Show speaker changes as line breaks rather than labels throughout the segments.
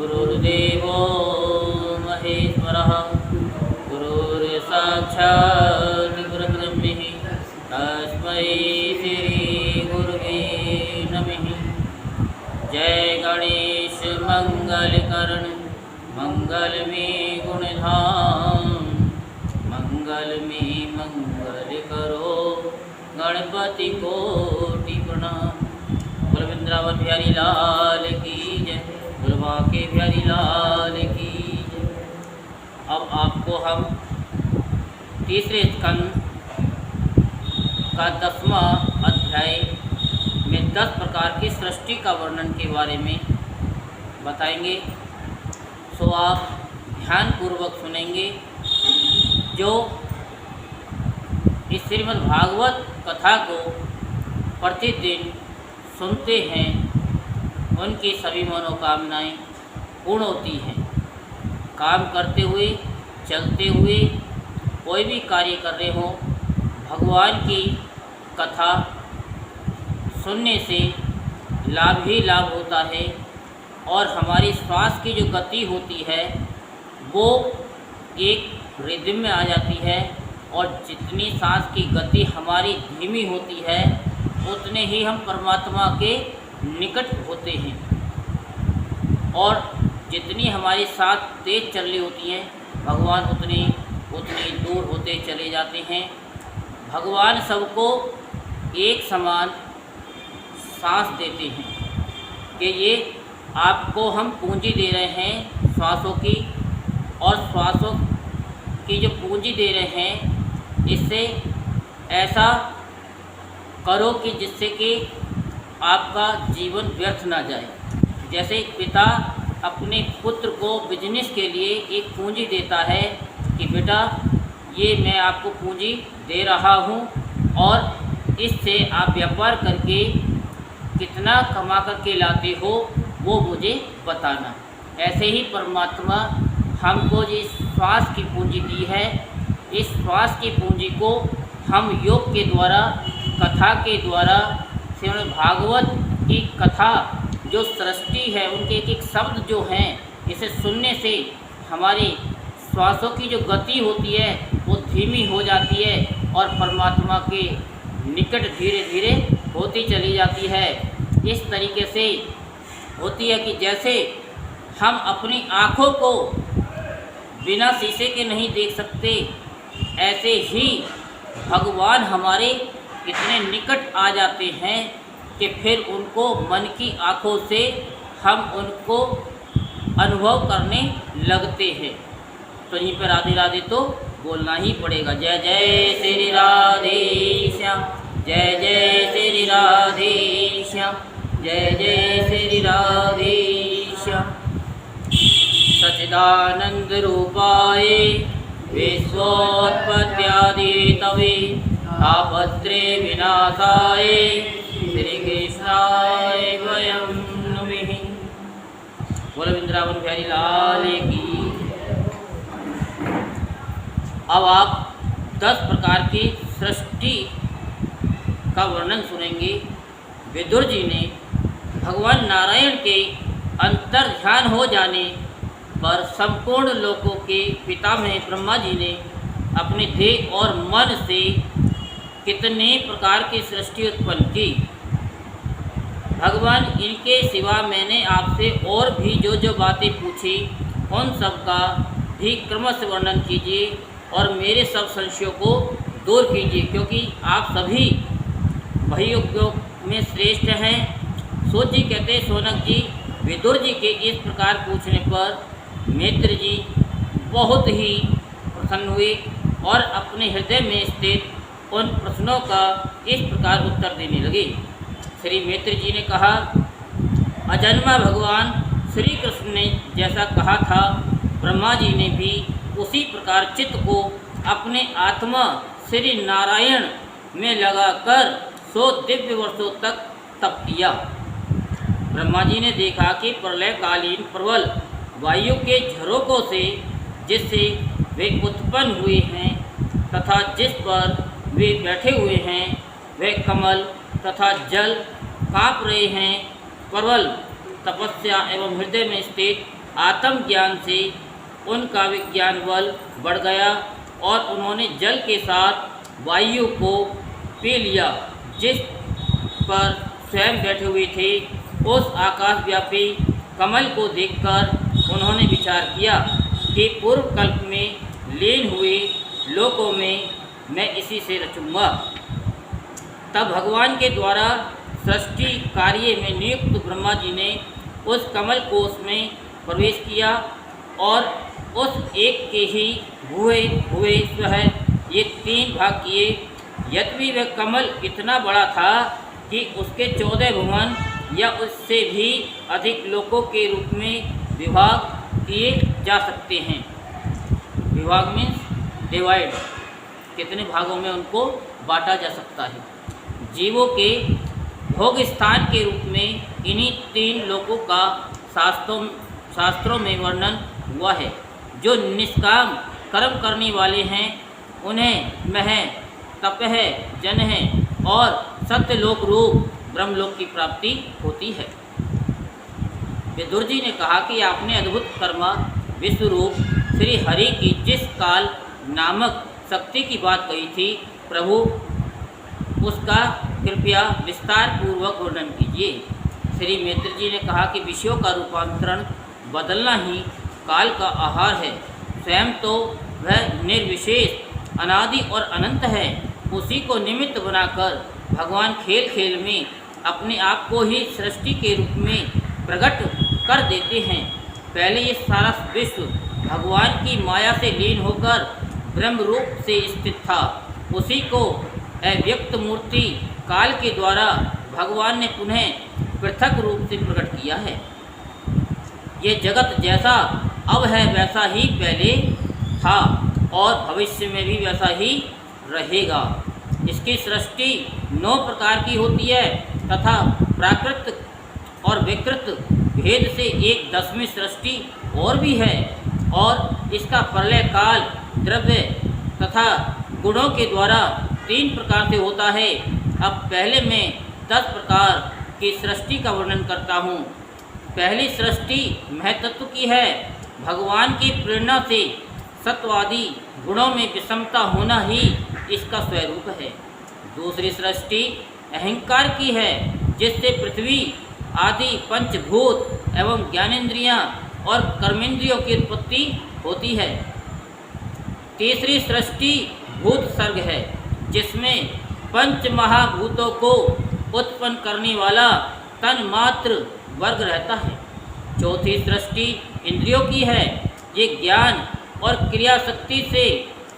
गुरुर्देवो महेश्वरः गुरुर्साक्षात् परब्रह्म तस्मै श्रीगुरुवे नमः। जय गणेश मंगलकरण मंगल में गुणधाम मंगल में मंगल करो गणपति कोटि प्रणाम। बोल वृंदावन बिहारी लाल की जय, बुलवा के बिहारी लाल की जय। अब आपको हम तीसरे स्कंद का 10वां अध्याय में 10 प्रकार की सृष्टि का वर्णन के बारे में बताएंगे। सो आप ध्यानपूर्वक सुनेंगे। जो इस श्रीमद् भागवत कथा को प्रतिदिन सुनते हैं उनकी सभी मनोकामनाएं पूर्ण होती हैं। काम करते हुए, चलते हुए, कोई भी कार्य कर रहे हो, भगवान की कथा सुनने से लाभ ही लाभ होता है और हमारी श्वास की जो गति होती है वो एक रिदम में आ जाती है और जितनी सांस की गति हमारी धीमी होती है उतने ही हम परमात्मा के निकट होते हैं और जितनी हमारी सांस तेज चल रही होती है भगवान उतनी दूर होते चले जाते हैं। भगवान सबको एक समान सांस देते हैं कि ये आपको हम पूंजी दे रहे हैं श्वासों की, और श्वासों की जो पूंजी दे रहे हैं इससे ऐसा करो कि जिससे कि आपका जीवन व्यर्थ ना जाए। जैसे एक पिता अपने पुत्र को बिजनेस के लिए एक पूंजी देता है कि बेटा ये मैं आपको पूंजी दे रहा हूँ और इससे आप व्यापार करके कितना कमा करके लाते हो वो मुझे बताना। ऐसे ही परमात्मा हमको जिस श्वास की पूंजी दी है, इस श्वास की पूंजी को हम योग के द्वारा, कथा के द्वारा, श्रीमद् भागवत की कथा जो सृष्टि है उनके एक एक शब्द जो हैं इसे सुनने से हमारी श्वासों की जो गति होती है वो धीमी हो जाती है और परमात्मा के निकट धीरे धीरे होती चली जाती है। इस तरीके से होती है कि जैसे हम अपनी आँखों को बिना शीशे के नहीं देख सकते, ऐसे ही भगवान हमारे इतने निकट आ जाते हैं कि फिर उनको मन की आँखों से हम उनको अनुभव करने लगते हैं। तो यहीं पर राधे राधे तो बोलना ही पड़ेगा। जय जय श्री राधे श्याम, जय जय श्री राधे श्याम, जय जय श्री राधे श्याम। सच्चिदानंद रूपाय विश्वोत्पत्त्यादिहेतवे तापत्रे विनाशाय श्री कृष्णाय वयं नमः। बोल वृंदावन बिहारी लाल की। अब आप 10 प्रकार की सृष्टि का वर्णन सुनेंगे। विदुर जी ने भगवान नारायण के अंतर ध्यान हो जाने पर संपूर्ण लोकों के पितामह ब्रह्मा जी ने अपने देह और मन से कितने प्रकार की सृष्टि उत्पन्न की। भगवान इनके सिवा मैंने आपसे और भी जो जो बातें पूछी उन सब का भी क्रमश वर्णन कीजिए और मेरे सब संशयों को दूर कीजिए, क्योंकि आप सभी भाइयों में श्रेष्ठ हैं। सूत जी कहते सोनक जी विदुर जी के इस प्रकार पूछने पर मित्र जी बहुत ही प्रसन्न हुए और अपने हृदय में स्थित उन प्रश्नों का इस प्रकार उत्तर देने लगे। श्री मित्र जी ने कहा, अजन्मा भगवान श्री कृष्ण ने जैसा कहा था ब्रह्मा जी ने भी उसी प्रकार चित्त को अपने आत्मा श्री नारायण में लगाकर 100 दिव्य वर्षों तक तप किया। ब्रह्मा जी ने देखा कि प्रलयकालीन प्रबल वायु के झरोकों से जिससे वे उत्पन्न हुए हैं तथा जिस पर वे बैठे हुए हैं वे कमल तथा जल काँप रहे हैं। प्रबल तपस्या एवं हृदय में स्थित आत्मज्ञान से उनका विज्ञान बल बढ़ गया और उन्होंने जल के साथ वायु को पी लिया। जिस पर स्वयं बैठे हुए थे उस आकाशव्यापी कमल को देखकर उन्होंने विचार किया कि पूर्व कल्प में लीन हुए लोकों में मैं इसी से रचूँगा। तब भगवान के द्वारा सृष्टि कार्य में नियुक्त ब्रह्मा जी ने उस कमल कोश में प्रवेश किया और उस एक के ही हुए स्वह ये 3 भाग किए। यद्यपि वह कमल इतना बड़ा था कि उसके 14 भुवन या उससे भी अधिक लोकों के रूप में विभाग किए जा सकते हैं। विभाग मीन्स डिवाइड, कितने भागों में उनको बांटा जा सकता है। जीवों के भोग स्थान के रूप में इन्हीं 3 लोकों का शास्त्रों में वर्णन हुआ है। जो निष्काम कर्म करने वाले हैं उन्हें मह, तपह, जनह और सत्यलोक रूप ब्रह्मलोक की प्राप्ति होती है। विदुर जी ने कहा कि आपने अद्भुत कर्मा विश्वरूप श्री हरि की जिस काल नामक शक्ति की बात कही थी, प्रभु उसका कृपया विस्तार पूर्वक वर्णन कीजिए। श्री मैत्र जी ने कहा कि विषयों का रूपांतरण बदलना ही काल का आहार है। स्वयं तो वह निर्विशेष अनादि और अनंत है। उसी को निमित्त बनाकर भगवान खेल खेल में अपने आप को ही सृष्टि के रूप में प्रकट कर देते हैं। पहले ये सारा विश्व भगवान की माया से लीन होकर ब्रह्म रूप से स्थित था। उसी को अव्यक्त मूर्ति काल के द्वारा भगवान ने पुनः पृथक रूप से प्रकट किया है। ये जगत जैसा अब है वैसा ही पहले था और भविष्य में भी वैसा ही रहेगा। इसकी सृष्टि 9 प्रकार की होती है तथा प्राकृत और विकृत भेद से एक 10वीं सृष्टि और भी है और इसका प्रलय काल द्रव्य तथा गुणों के द्वारा 3 प्रकार से होता है। अब पहले मैं 10 प्रकार की सृष्टि का वर्णन करता हूँ। पहली सृष्टि महतत्व की है। भगवान की प्रेरणा से सत्वादि गुणों में विषमता होना ही इसका स्वरूप है। दूसरी सृष्टि अहंकार की है, जिससे पृथ्वी आदि पंचभूत एवं ज्ञानेंद्रियां और कर्मेंद्रियों की उत्पत्ति होती है। तीसरी सृष्टि भूत सर्ग है, जिसमें पंच महाभूतों को उत्पन्न करने वाला तन मात्र वर्ग रहता है। चौथी सृष्टि इंद्रियों की है, ये ज्ञान और क्रिया शक्ति से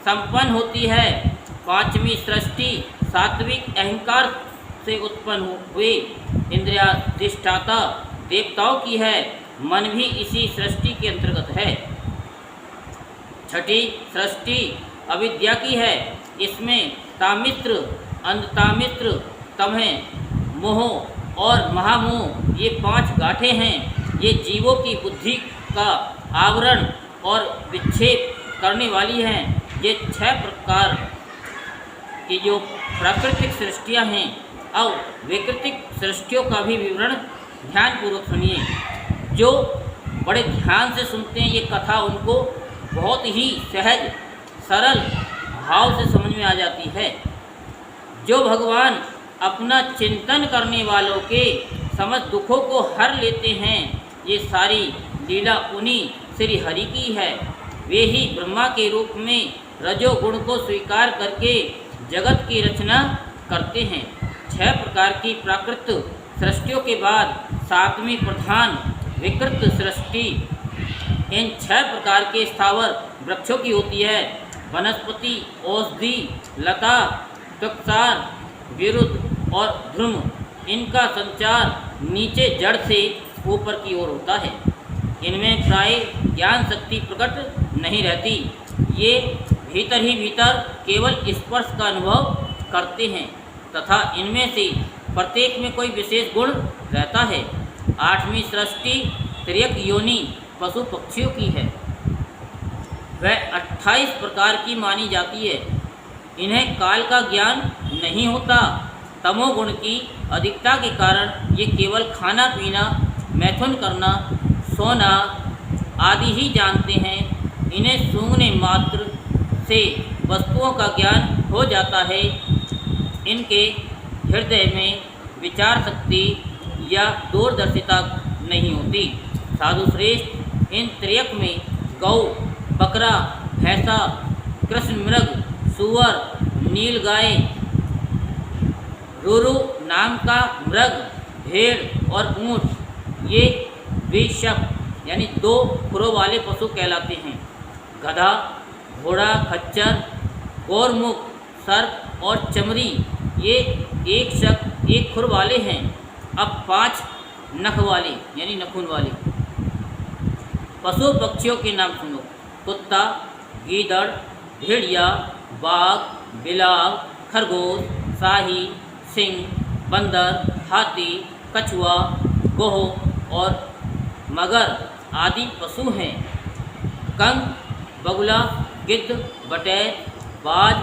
संपन्न होती है। पांचवी सृष्टि सात्विक अहंकार से उत्पन्न हुए इंद्रियाधिष्ठाता देवताओं की है, मन भी इसी सृष्टि के अंतर्गत है। छठी सृष्टि अविद्या की है, इसमें तामित्र, अंधतामित्र, तमह, मोह और महामोह ये 5 गांठें हैं। ये जीवों की बुद्धि का आवरण और विक्षेप करने वाली हैं। ये 6 प्रकार की जो प्राकृतिक सृष्टियां हैं। अब विकृतिक सृष्टियों का भी विवरण ध्यानपूर्वक सुनिए। जो बड़े ध्यान से सुनते हैं ये कथा, उनको बहुत ही सहज सरल भाव से समझ में आ जाती है। जो भगवान अपना चिंतन करने वालों के समस्त दुखों को हर लेते हैं, ये सारी लीला उन्हीं श्री हरि की है। वे ही ब्रह्मा के रूप में रजोगुण को स्वीकार करके जगत की रचना करते हैं। 6 प्रकार की प्राकृत सृष्टियों के बाद 7वीं प्रधान विकृत सृष्टि इन 6 प्रकार के स्थावर वृक्षों की होती है। वनस्पति, औषधि, लता, तुकसार, विरुद्ध और ध्रुम, इनका संचार नीचे जड़ से ऊपर की ओर होता है। इनमें प्राय ज्ञान शक्ति प्रकट नहीं रहती। ये भीतर ही भीतर केवल स्पर्श का अनुभव करते हैं तथा इनमें से प्रत्येक में कोई विशेष गुण रहता है। 8वीं सृष्टि त्रियक योनि पशु पक्षियों की है। वह 28 प्रकार की मानी जाती है। इन्हें काल का ज्ञान नहीं होता। तमोगुण की अधिकता के कारण ये केवल खाना पीना, मैथुन करना, सोना, आदि ही जानते हैं। इन्हें सूंघने मात्र से वस्तुओं का ज्ञान हो जाता है। इनके हृदय में विचार शक्ति या दूरदर्शिता नहीं होती। साधु श्रेष्ठ, इन त्रियक में गौ, बकरा, भैंसा, कृष्ण मृग, सूअर, नीलगाय, रुरु नाम का मृग, भेड़ और ऊँट, ये द्विशक यानी 2 खुरों वाले पशु कहलाते हैं। गधा, घोड़ा, खच्चर, गौरमुख, सर्प और चमरी, ये एक शक 1 खुर वाले हैं। अब 5 नख वाले यानी नखून वाले पशु पक्षियों के नाम सुनो। कुत्ता, गीदड़, भेड़िया, बाघ, बिलाव, खरगोश, शाही, सिंह, बंदर, हाथी, कछुआ, गोह और मगर आदि पशु हैं। कंग, बगुला, गिद्ध, बटैर, बाज,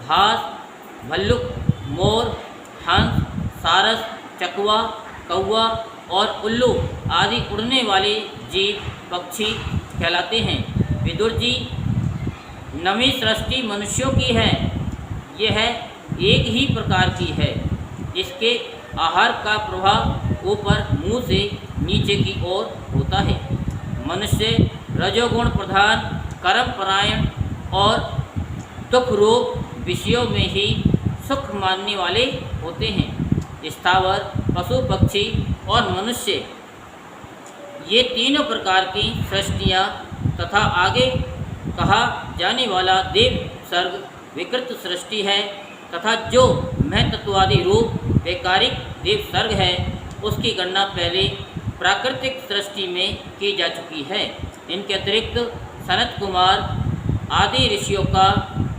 घास, भल्लुक, मोर, हंस, सारस, चकवा, कौवा और उल्लू आदि उड़ने वाले जीव पक्षी कहलाते हैं। विदुर जी, नवी सृष्टि मनुष्यों की है। यह एक ही प्रकार की है। इसके आहार का प्रवाह ऊपर मुंह से नीचे की ओर होता है। मनुष्य रजोगुण प्रधान, कर्मपरायण और दुख रूप विषयों में ही सुख मानने वाले होते हैं। स्थावर, पशु पक्षी और मनुष्य, ये तीनों प्रकार की सृष्टियाँ तथा आगे कहा जाने वाला देव सर्ग विकृत सृष्टि है तथा जो महतत्वादी रूप वैकारिक देव सर्ग है उसकी गणना पहले प्राकृतिक सृष्टि में की जा चुकी है। इनके अतिरिक्त सनत कुमार आदि ऋषियों का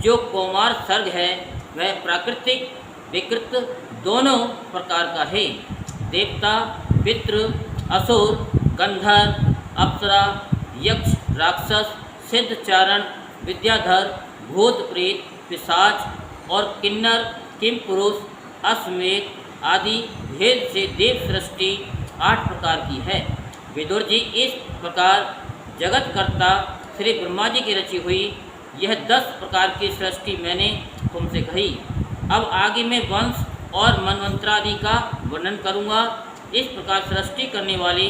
जो कौमार सर्ग है वह प्राकृतिक विकृत दोनों प्रकार का है। देवता, पितृ, असुर, गंधर्व, अप्सरा, यक्ष, राक्षस, सिद्ध, चारण, विद्याधर, भूत, प्रेत, पिशाच और किन्नर, किम पुरुष, अश्वमेध आदि भेद से देव सृष्टि 8 प्रकार की है। विदुर जी, इस प्रकार जगतकर्ता श्री ब्रह्मा जी की रची हुई यह 10 प्रकार की सृष्टि मैंने तुमसे कही। अब आगे मैं वंश और मनवंतरादि का वर्णन करूँगा। इस प्रकार सृष्टि करने वाले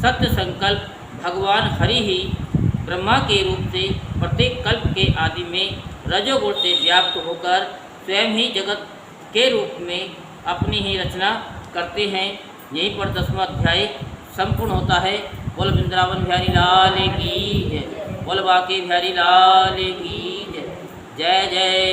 सत्य संकल्प भगवान हरि ही ब्रह्मा के रूप से प्रत्येक कल्प के आदि में रजोगुण से व्याप्त होकर स्वयं ही जगत के रूप में अपनी ही रचना करते हैं। यहीं पर 10वां अध्याय संपूर्ण होता है। बोल वृंदावन बिहारी लाल की जय, बोल बांके बिहारी लाल की जय। जय जय।